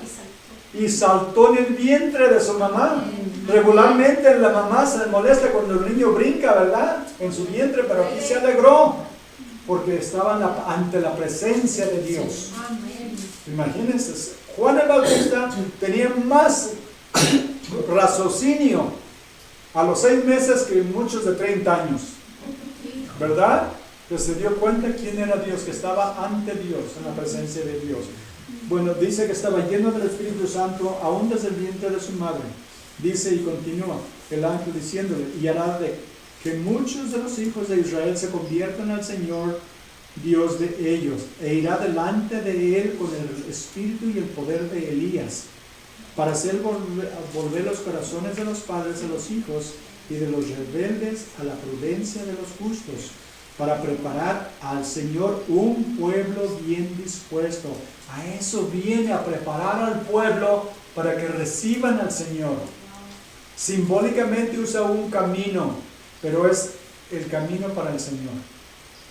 y saltó en el vientre de su mamá. Regularmente la mamá se molesta cuando el niño brinca, ¿verdad? En su vientre, pero aquí se alegró porque estaba ante la presencia de Dios. Imagínense, Juan el Bautista tenía más raciocinio a los 6 meses que muchos de 30 años, ¿verdad? Que se dio cuenta quién era Dios, que estaba ante Dios, en la presencia de Dios. Bueno, dice que estaba lleno del Espíritu Santo aún desde el vientre de su madre. Dice y continúa el ángel diciéndole, y hará de que muchos de los hijos de Israel se conviertan al Señor Dios de ellos, e irá delante de él con el espíritu y el poder de Elías, para hacer volver los corazones de los padres a los hijos y de los rebeldes a la prudencia de los justos, para preparar al Señor un pueblo bien dispuesto. A eso viene, a preparar al pueblo para que reciban al Señor. Simbólicamente usa un camino, pero es el camino para el Señor,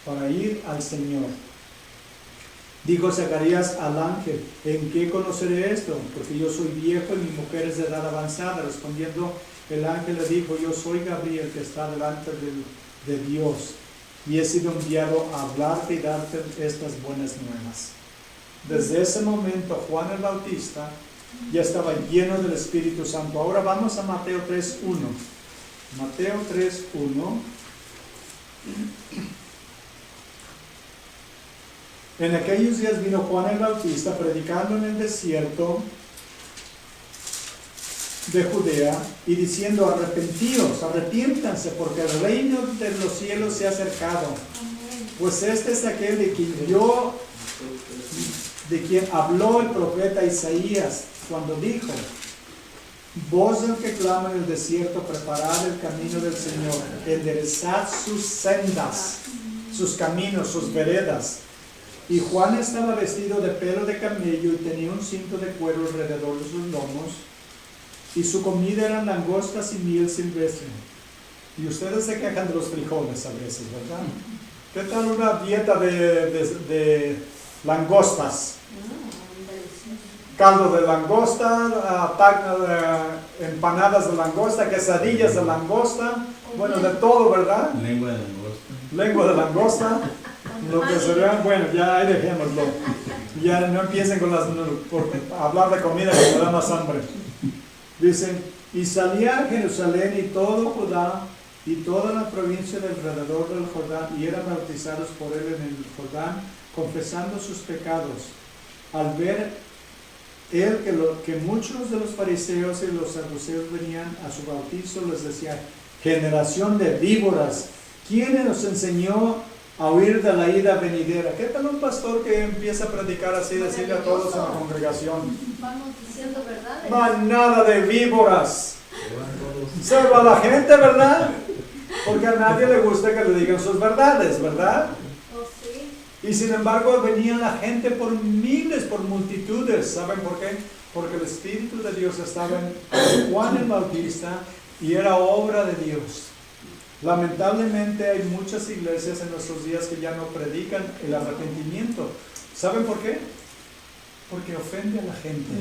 para ir al Señor. Dijo Zacarías al ángel, ¿en qué conoceré esto? Porque yo soy viejo y mi mujer es de edad avanzada. Respondiendo el ángel le dijo, yo soy Gabriel que está delante de Dios y he sido enviado a hablarte y darte estas buenas nuevas. Desde ese momento Juan el Bautista ya estaba lleno del Espíritu Santo. Ahora vamos a Mateo 3:1. Mateo 3:1. En aquellos días vino Juan el Bautista predicando en el desierto de Judea y diciendo, arrepiéntanse, porque el reino de los cielos se ha acercado. Pues este es aquel de quien habló el profeta Isaías cuando dijo, voz del que clama en el desierto, preparad el camino del Señor, enderezad sus sendas, sus caminos, sus veredas. Y Juan estaba vestido de pelo de camello y tenía un cinto de cuero alrededor de sus lomos, y su comida eran langostas y miel silvestre. Y ustedes se quejan de los frijoles a veces, ¿verdad? ¿Qué tal una dieta de langostas? Caldo de langosta, empanadas de langosta, quesadillas de langosta, bueno, de todo, ¿verdad? Lengua de langosta. Lengua de langosta, lo que será, bueno, ya ahí dejémoslo. Ya no empiecen por hablar de comida que me da más hambre. Dicen, y salía a Jerusalén y todo Judá y toda la provincia del alrededor del Jordán, y eran bautizados por él en el Jordán, confesando sus pecados. Al ver él que muchos de los fariseos y los saduceos venían a su bautizo, les decía, generación de víboras, ¿quién nos enseñó a huir de la ida venidera? ¿Qué tal un pastor que empieza a predicar así, decirle a todos en la congregación? Vamos diciendo verdades. Nada de víboras. Salva a la gente, ¿verdad? Porque a nadie le gusta que le digan sus verdades, ¿verdad? Oh, sí. Y sin embargo venía la gente por miles, por multitudes. ¿Saben por qué? Porque el Espíritu de Dios estaba en Juan el Bautista y era obra de Dios. Lamentablemente hay muchas iglesias en nuestros días que ya no predican el arrepentimiento. ¿Saben por qué? Porque ofende a la gente.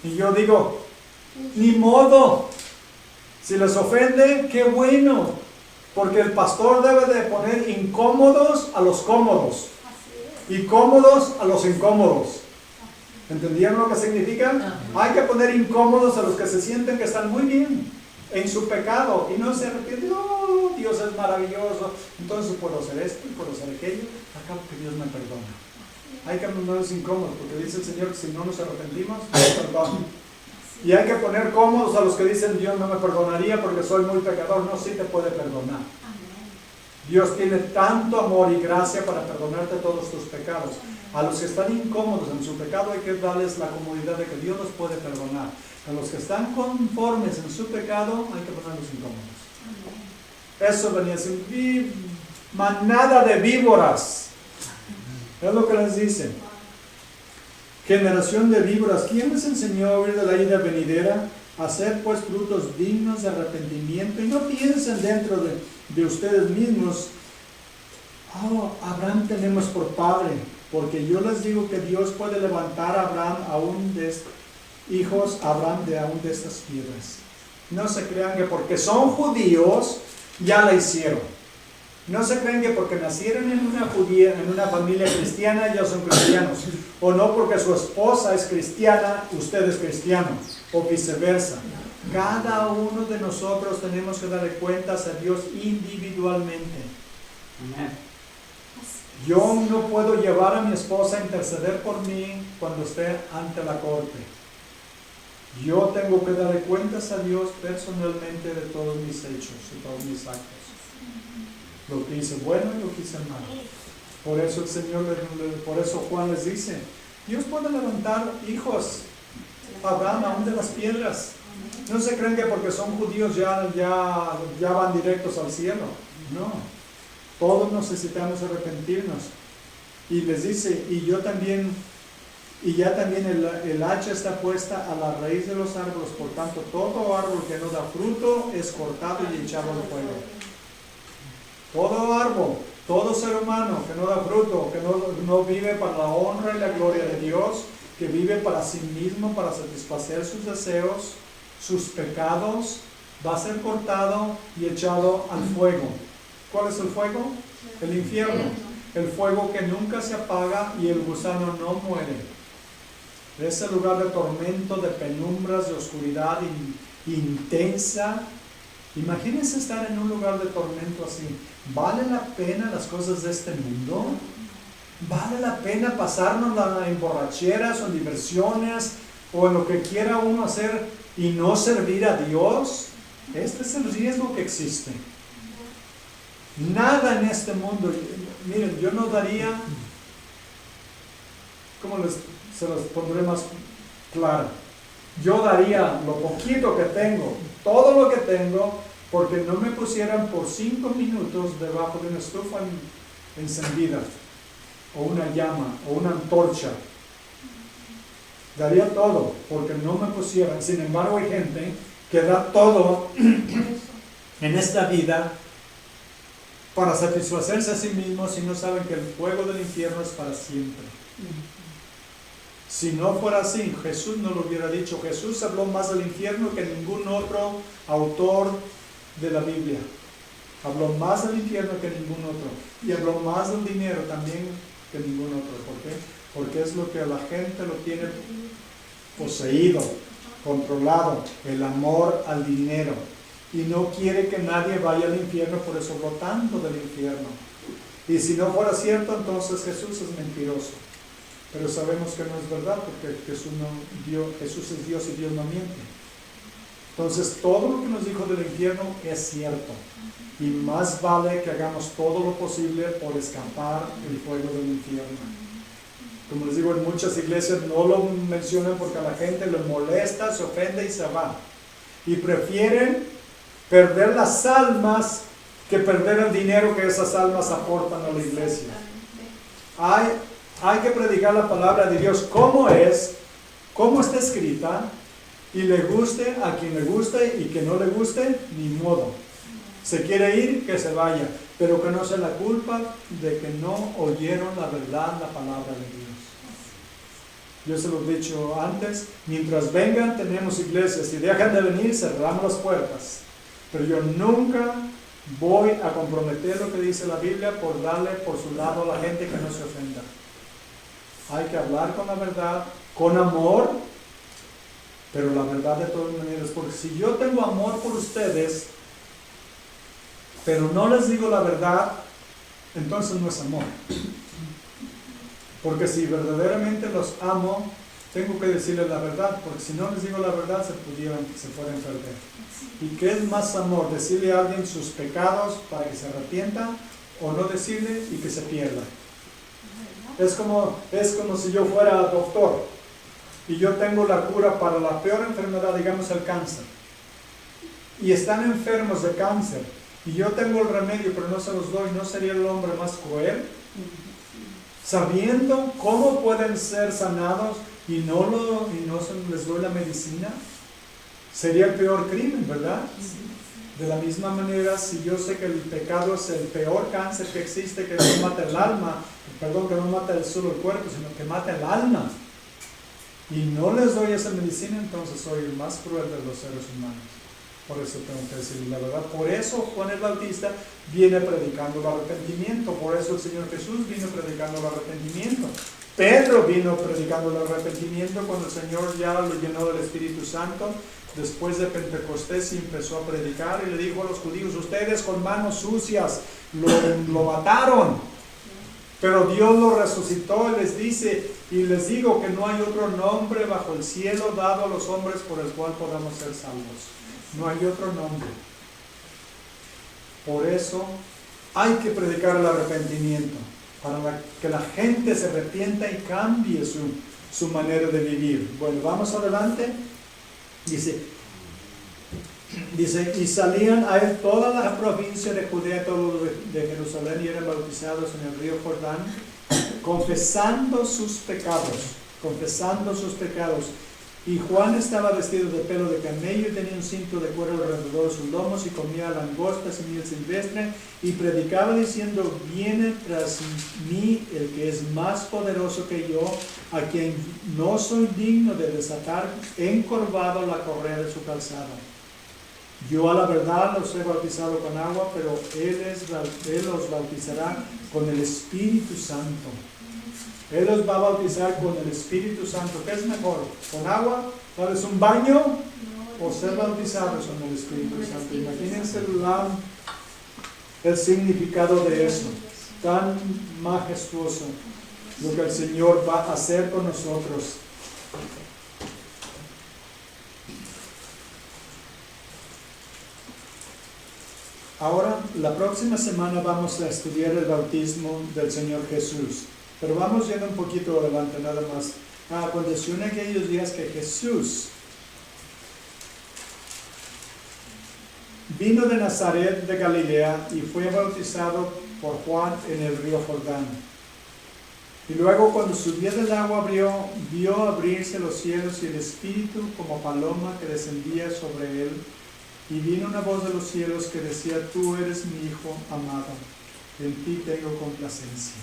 Y yo digo, ni modo. Si les ofende, qué bueno. Porque el pastor debe de poner incómodos a los cómodos y cómodos a los incómodos. ¿Entendieron lo que significa? Hay que poner incómodos a los que se sienten que están muy bien en su pecado y no se arrepienten. Oh, Dios es maravilloso, entonces puedo hacer esto y puedo hacer aquello, acabo que Dios me perdona. Hay que ponerlos incómodos, porque dice el Señor que si no nos arrepentimos, no perdona. Y hay que poner cómodos a los que dicen, Dios no me perdonaría porque soy muy pecador. No, sí te puede perdonar. Dios tiene tanto amor y gracia para perdonarte todos tus pecados. A los que están incómodos en su pecado hay que darles la comodidad de que Dios los puede perdonar. A los que están conformes en su pecado hay que ponerlos incómodos. Eso venía a decir, manada de víboras. Es lo que les dice. Generación de víboras, ¿quién les enseñó a huir de la ira venidera? Hacer pues frutos dignos de arrepentimiento. Y no piensen dentro de ustedes mismos, Abraham tenemos por padre. Porque yo les digo que Dios puede levantar a Abraham aún de hijos, aún de estas piedras. No se crean que porque son judíos ya la hicieron. No se crean que porque nacieron en una familia cristiana ya son cristianos. O no porque su esposa es cristiana, usted es cristiano. O viceversa. Cada uno de nosotros tenemos que darle cuentas a Dios individualmente. Amén. Yo no puedo llevar a mi esposa a interceder por mí cuando esté ante la corte. Yo tengo que darle cuentas a Dios personalmente de todos mis hechos y todos mis actos. Lo que hice bueno y lo que hice malo. Por eso el Señor, por eso Juan les dice, Dios puede levantar hijos a Abraham aún de las piedras. No se creen que porque son judíos ya van directos al cielo. No. Todos necesitamos arrepentirnos. Y les dice, y ya también el hacha está puesta a la raíz de los árboles. Por tanto, todo árbol que no da fruto es cortado y echado al fuego. Todo árbol, todo ser humano que no da fruto, que no vive para la honra y la gloria de Dios, que vive para sí mismo, para satisfacer sus deseos, sus pecados, va a ser cortado y echado al fuego. ¿Cuál es el fuego? El infierno. El fuego que nunca se apaga y el gusano no muere. Ese lugar de tormento, de penumbras, de oscuridad intensa. Imagínense estar en un lugar de tormento así. ¿Vale la pena las cosas de este mundo? ¿Vale la pena pasarnos en borracheras o en diversiones o en lo que quiera uno hacer y no servir a Dios? Este es el riesgo que existe. Nada en este mundo, miren, yo no daría, ¿cómo se los pondré más claro? Yo daría lo poquito que tengo, todo lo que tengo, porque no me pusieran por 5 minutos debajo de una estufa encendida, o una llama, o una antorcha. Daría todo, porque no me pusieran. Sin embargo, hay gente que da todo en esta vida para satisfacerse a sí mismos y no saben que el fuego del infierno es para siempre. Si no fuera así, Jesús no lo hubiera dicho. Jesús habló más del infierno que ningún otro autor de la Biblia. Habló más del infierno que ningún otro. Y habló más del dinero también que ningún otro. ¿Por qué? Porque es lo que a la gente lo tiene poseído, controlado, el amor al dinero. Y no quiere que nadie vaya al infierno, por eso habló tanto del infierno. Y si no fuera cierto, entonces Jesús es mentiroso. Pero sabemos que no es verdad, porque Jesús es Dios y Dios no miente. Entonces, todo lo que nos dijo del infierno es cierto. Y más vale que hagamos todo lo posible por escapar del fuego del infierno. Como les digo, en muchas iglesias no lo mencionan porque a la gente le molesta, se ofende y se va. Y prefieren perder las almas que perder el dinero que esas almas aportan a la iglesia. Hay que predicar la palabra de Dios como es, como está escrita, y le guste a quien le guste y que no le guste, ni modo. Se quiere ir, que se vaya, pero que no sea la culpa de que no oyeron la verdad, la palabra de Dios. Yo se lo he dicho antes, mientras vengan tenemos iglesias, si dejan de venir cerramos las puertas. Pero yo nunca voy a comprometer lo que dice la Biblia por darle por su lado a la gente que no se ofenda. Hay que hablar con la verdad, con amor, pero la verdad de todas maneras. Porque si yo tengo amor por ustedes, pero no les digo la verdad, entonces no es amor. Porque si verdaderamente los amo, tengo que decirles la verdad, porque si no les digo la verdad, se pueden perder. ¿Y qué es más amor? ¿Decirle a alguien sus pecados para que se arrepienta o no decirle y que se pierda? Es como si yo fuera doctor y yo tengo la cura para la peor enfermedad, digamos el cáncer, y están enfermos de cáncer, y yo tengo el remedio pero no se los doy. ¿No sería el hombre más cruel? Sabiendo cómo pueden ser sanados y no les doy la medicina, sería el peor crimen, ¿verdad? De la misma manera, si yo sé que el pecado es el peor cáncer que existe, que no mata el alma, que no mata solo el cuerpo, sino que mata el alma, y no les doy esa medicina, entonces soy el más cruel de los seres humanos. Por eso tengo que decir la verdad. Por eso Juan el Bautista viene predicando el arrepentimiento. Por eso el Señor Jesús vino predicando el arrepentimiento. Pedro vino predicando el arrepentimiento cuando el Señor ya lo llenó del Espíritu Santo después de Pentecostés, y empezó a predicar y le dijo a los judíos: ustedes con manos sucias lo mataron, pero Dios lo resucitó, y les dice: y les digo que no hay otro nombre bajo el cielo dado a los hombres por el cual podamos ser salvos. No hay otro nombre. Por eso hay que predicar el arrepentimiento, para que la gente se arrepienta y cambie su manera de vivir. Bueno, vamos adelante. Dice, y salían a él toda la provincia de Judea, todo de Jerusalén, y eran bautizados en el río Jordán, confesando sus pecados. Y Juan estaba vestido de pelo de camello y tenía un cinto de cuero alrededor de sus lomos, y comía langostas y miel silvestre, y predicaba diciendo: viene tras mí el que es más poderoso que yo, a quien no soy digno de desatar encorvado la correa de su calzado. Yo a la verdad los he bautizado con agua, pero él los bautizará con el Espíritu Santo. Él los va a bautizar con el Espíritu Santo. ¿Qué es mejor? ¿Con agua? ¿Darles un baño? ¿O ser bautizados con el Espíritu Santo? Imagínense el significado de eso. Tan majestuoso lo que el Señor va a hacer con nosotros. Ahora, la próxima semana vamos a estudiar el bautismo del Señor Jesús. Pero vamos yendo un poquito adelante, nada más. Aconteció en aquellos días que Jesús vino de Nazaret de Galilea y fue bautizado por Juan en el río Jordán. Y luego, cuando subía del agua, vio abrirse los cielos y el Espíritu como paloma que descendía sobre él. Y vino una voz de los cielos que decía: tú eres mi Hijo amado, en ti tengo complacencia.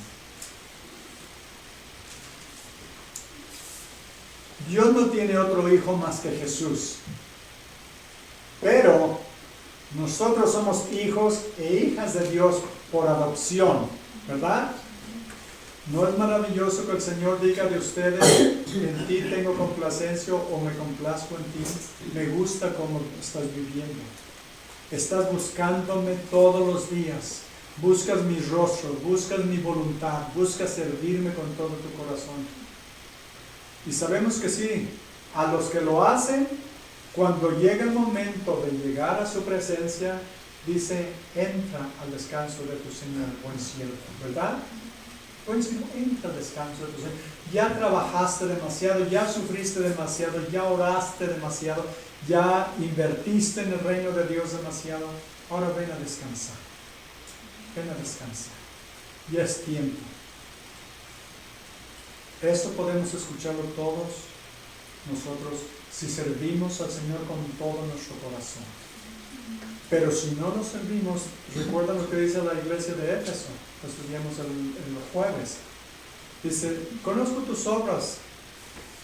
Dios no tiene otro hijo más que Jesús. Pero nosotros somos hijos e hijas de Dios por adopción, ¿verdad? ¿No es maravilloso que el Señor diga de ustedes: en ti tengo complacencia, o me complazco en ti, me gusta cómo estás viviendo? Estás buscándome todos los días, buscas mi rostro, buscas mi voluntad, buscas servirme con todo tu corazón. Y sabemos que sí, a los que lo hacen, cuando llega el momento de llegar a su presencia, dice: entra al descanso de tu Señor, buen siervo, ¿verdad? Buen siervo, entra al descanso de tu Señor. Ya trabajaste demasiado, ya sufriste demasiado, ya oraste demasiado, ya invertiste en el reino de Dios demasiado. Ahora ven a descansar. Ven a descansar. Ya es tiempo. Esto podemos escucharlo todos nosotros si servimos al Señor con todo nuestro corazón. Pero si no lo servimos, recuerda lo que dice la iglesia de Éfeso, que estudiamos el jueves. Dice: conozco tus obras,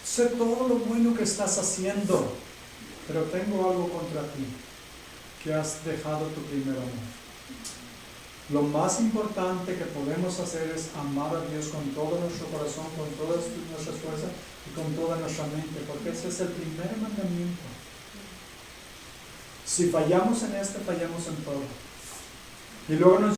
sé todo lo bueno que estás haciendo, pero tengo algo contra ti, que has dejado tu primer amor. Lo más importante que podemos hacer es amar a Dios con todo nuestro corazón, con todas nuestras fuerzas y con toda nuestra mente, porque ese es el primer mandamiento. Si fallamos en este, fallamos en todo. Y luego nos